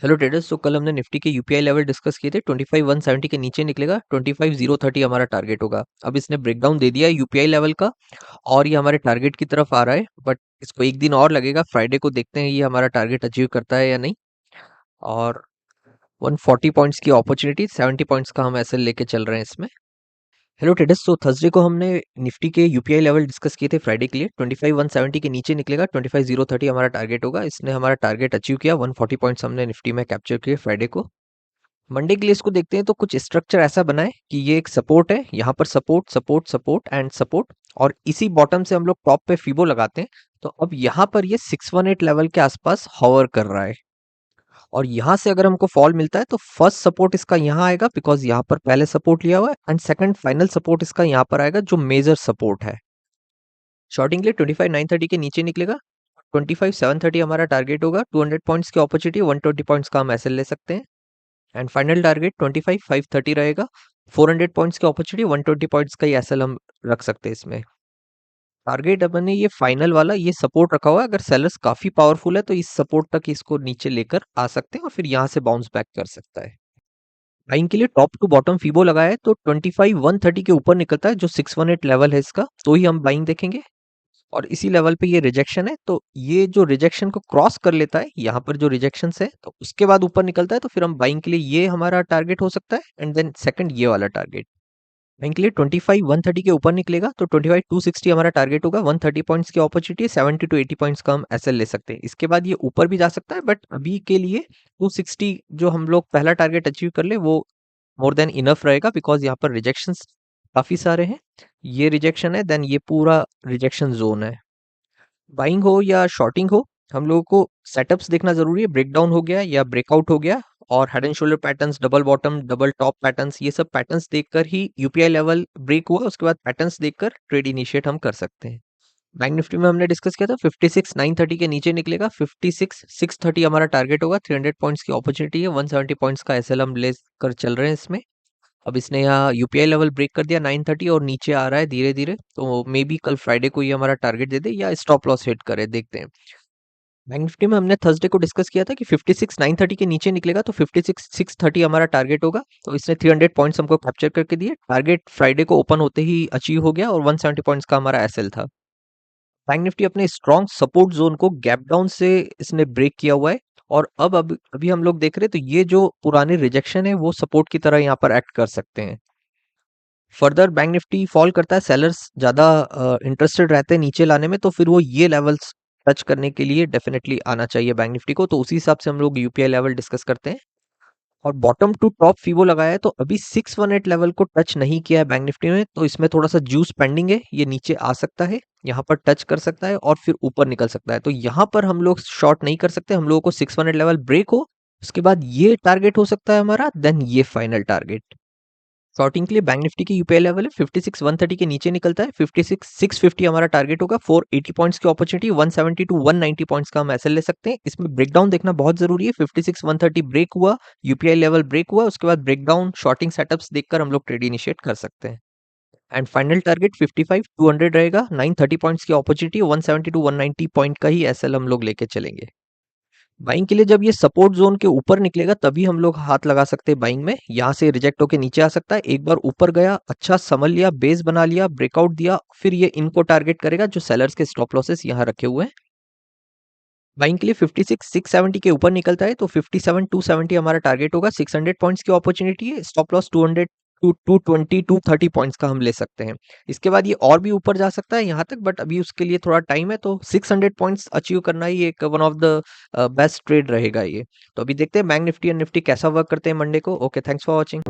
Hello traders. तो कल हमने निफ्टी के यूपीआई लेवल डिस्कस किए थे। 25,170 के नीचे निकलेगा, 25,030 हमारा टारगेट होगा। अब इसने ब्रेकडाउन दे दिया है यूपीआई लेवल का और ये हमारे टारगेट की तरफ आ रहा है, बट इसको एक दिन और लगेगा। फ्राइडे को देखते हैं ये हमारा टारगेट अचीव करता है या नहीं। और 140 पॉइंट्स की अपॉर्चुनिटी, 70 पॉइंट्स का हम एसएल लेके चल रहे हैं इसमें। Hello traders. तो थर्सडे को हमने निफ्टी के यूपीआई लेवल डिस्कस किए थे फ्राइडे के लिए। 25,170 के नीचे निकलेगा, 25,030 हमारा टारगेट होगा। इसने हमारा टारगेट अचीव किया, 140 पॉइंट्स हमने निफ्टी में कैप्चर किए फ्राइडे को। मंडे के लिए इसको देखते हैं तो कुछ स्ट्रक्चर ऐसा बना है कि ये एक सपोर्ट है, यहाँ पर support support support and support, और इसी बॉटम से हम लोग टॉप पे फिबो लगाते हैं। तो अब यहाँ पर ये 618 लेवल के आसपास हॉवर कर रहा है, और यहाँ से अगर हमको फॉल मिलता है तो फर्स्ट सपोर्ट इसका यहाँ आएगा, बिकॉज यहाँ पर पहले सपोर्ट लिया हुआ है, एंड सेकंड फाइनल सपोर्ट इसका यहाँ पर आएगा जो मेजर सपोर्ट है। शॉर्टिंग के लिए 25,930 के नीचे निकलेगा, 25,730 हमारा टारगेट होगा। 200 पॉइंट्स की अपॉर्चुनिटी, 120 पॉइंट्स का हम एसएल ले सकते हैं। एंड फाइनल टारगेट 25,530 रहेगा। 400 पॉइंट्स की अपॉर्चुनिटी, 120 पॉइंट्स का ही एसएल हम रख सकते हैं इसमें। टारगेट अपन ने ये फाइनल वाला ये सपोर्ट रखा हुआ है। अगर सेलर्स काफी पावरफुल है तो इस सपोर्ट तक इसको नीचे लेकर आ सकते हैं और फिर यहाँ से बाउंस बैक कर सकता है। बाइंग के लिए टॉप टू बॉटम फिबो लगाया है तो 25,130 के ऊपर निकलता है जो 618 लेवल है इसका, तो ही हम बाइंग देखेंगे। और इसी लेवल पे ये रिजेक्शन है, तो ये जो रिजेक्शन को क्रॉस कर लेता है, यहाँ पर जो रिजेक्शन है तो उसके बाद ऊपर निकलता है, तो फिर हम बाइंग के लिए ये हमारा टारगेट हो सकता है। एंड देन सेकंड ये वाला टारगेट बाइंग के लिए 25,130 के ऊपर निकलेगा तो 25,260 हमारा टारगेट होगा। 130 पॉइंट्स की अपॉर्चुनिटी, 70 टू 80 पॉइंट्स का हम एसएल ले सकते हैं। इसके बाद ये ऊपर भी जा सकता है, बट अभी के लिए 260 जो हम लोग पहला टारगेट अचीव कर ले वो मोर देन इनफ रहेगा, बिकॉज यहाँ पर रिजेक्शंस काफी सारे हैं। ये रिजेक्शन है, देन ये पूरा रिजेक्शन जोन है। बाइंग हो या शॉर्टिंग हो, हम लोगों को सेटअप्स देखना जरूरी है। ब्रेकडाउन हो गया या ब्रेकआउट हो गया, और head and shoulder patterns, double bottom, double top patterns, ये सब पैटर्न्स देखकर ही यूपीआई लेवल ब्रेक हुआ उसके बाद पैटर्न्स देखकर ट्रेड इनिशिएट हम कर सकते हैं। बैंक निफ्टी में हमने डिस्कस किया था 56,930 के नीचे निकलेगा, 56,630 हमारा टारगेट होगा। 300 पॉइंट्स की अपॉर्चुनिटी है, 170 पॉइंट्स का एसएल हम लेकर चल रहे हैं इसमें। अब इसने यहाँ यूपीआई लेवल ब्रेक कर दिया 930 और नीचे आ रहा है धीरे धीरे, तो मे बी कल फ्राइडे को ये हमारा टारगेट दे दे या स्टॉप लॉस हिट करे, देखते हैं। बैंक निफ्टी में हमने थर्सडे को डिस्कस किया था कि 56,930 के नीचे निकलेगा तो 56,630 हमारा टारगेट होगा। तो इसने 300 पॉइंट्स हमको कैप्चर करके दिए। टारगेट फ्राइडे को ओपन होते ही अचीव हो गया और 170 पॉइंट्स का हमारा एसएल था। बैंक निफ्टी अपने स्ट्रॉन्ग सपोर्ट जोन को गैप डाउन से इसने ब्रेक किया हुआ है, और अब अभी हम लोग देख रहे हैं तो ये जो पुरानी रिजेक्शन है वो सपोर्ट की तरह यहाँ पर एक्ट कर सकते हैं। फर्दर बैंक निफ्टी फॉल करता है, सेलर्स ज्यादा इंटरेस्टेड रहते हैं नीचे लाने में, तो फिर वो ये लेवल्स टच करने के लिए डेफिनेटली आना चाहिए बैंक निफ्टी को। तो उसी हिसाब से हम लोग यूपीआई लेवल डिस्कस करते हैं। और बॉटम टू टॉप फीबो लगाया है तो अभी 618 लेवल को टच नहीं किया है बैंक निफ्टी में, तो इसमें थोड़ा सा जूस पेंडिंग है। ये नीचे आ सकता है, यहाँ पर टच कर सकता है और फिर ऊपर निकल सकता है। तो यहाँ पर हम लोग शॉर्ट नहीं कर सकते, हम लोगों को 618 लेवल ब्रेक हो उसके बाद ये टारगेट हो सकता है हमारा, देन ये फाइनल टारगेट। शॉर्टिंग के लिए बैंक निफ्टी की यूपीआई लेवल है 56,130 के नीचे निकलता है, 56,650 हमारा टारगेट होगा। 480 पॉइंट्स की अपॉर्चुनिटी, 170 टू 190 पॉइंट्स का हम एसएल ले सकते हैं। इसमें ब्रेकडाउन देखना बहुत जरूरी है। 56,130 ब्रेक हुआ, यूपीआई लेवल ब्रेक हुआ, उसके बाद ब्रेकडाउन शॉर्टिंग सेटअप्स देखकर हम लोग ट्रेड इनिशिएट कर सकते हैं। एंड फाइनल टारगेट 55,200 रहेगा। 930 पॉइंट्स की अपॉर्चुनिटी, 170 टू 190 पॉइंट का ही एसएल हम लोग लेके चलेंगे। बाइंग के लिए जब ये सपोर्ट जोन के ऊपर निकलेगा तभी हम लोग हाथ लगा सकते हैं बाइंग में। यहाँ से रिजेक्ट होके नीचे आ सकता है, एक बार ऊपर गया, अच्छा समझ लिया, बेस बना लिया, ब्रेकआउट दिया, फिर ये इनको टारगेट करेगा जो सेलर्स के स्टॉप लॉसेस यहाँ रखे हुए हैं। बाइंग के लिए 56,670 के ऊपर निकलता है तो 57,270 हमारा टारगेट होगा। 600 पॉइंट्स की अपॉर्चुनिटी है, स्टॉप लॉस 200 टू 220 230 पॉइंट्स का हम ले सकते हैं। इसके बाद ये और भी ऊपर जा सकता है यहाँ तक, बट अभी उसके लिए थोड़ा टाइम है, तो 600 पॉइंट्स अचीव करना ही एक one of the best trade रहेगा ये। तो अभी देखते हैं बैंक निफ्टी एंड निफ्टी कैसा वर्क करते हैं मंडे को। Okay, thanks for watching.